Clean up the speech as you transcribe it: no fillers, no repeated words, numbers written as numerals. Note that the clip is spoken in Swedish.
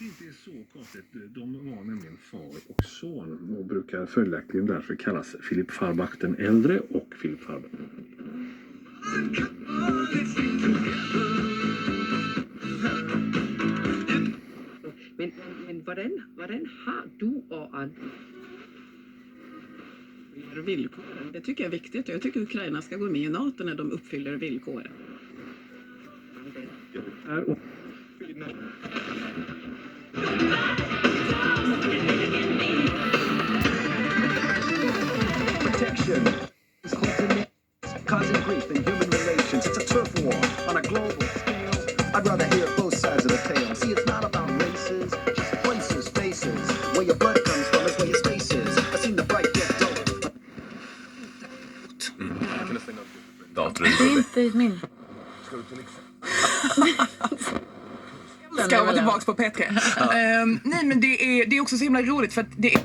det inte är så konstigt. De var nämligen far och son och brukar följaktligen därför kallas Philipp Farbach den äldre och Philipp Farbach. Men hvordan har du och andra villkoren? Det tycker jag är viktigt. Jag tycker Ukraina ska gå med i NATO när de uppfyller villkoren. Protection is causing grief in human relations. It's a turf war on a global scale. I'd rather hear both sides of the tale. See, it's not about races, just places, faces. Where your blood comes from is where your space is. I've seen the bright get dull. Det är inte min. Ska jag vara tillbaka på P3? Nej, men det är också så himla roligt för att det är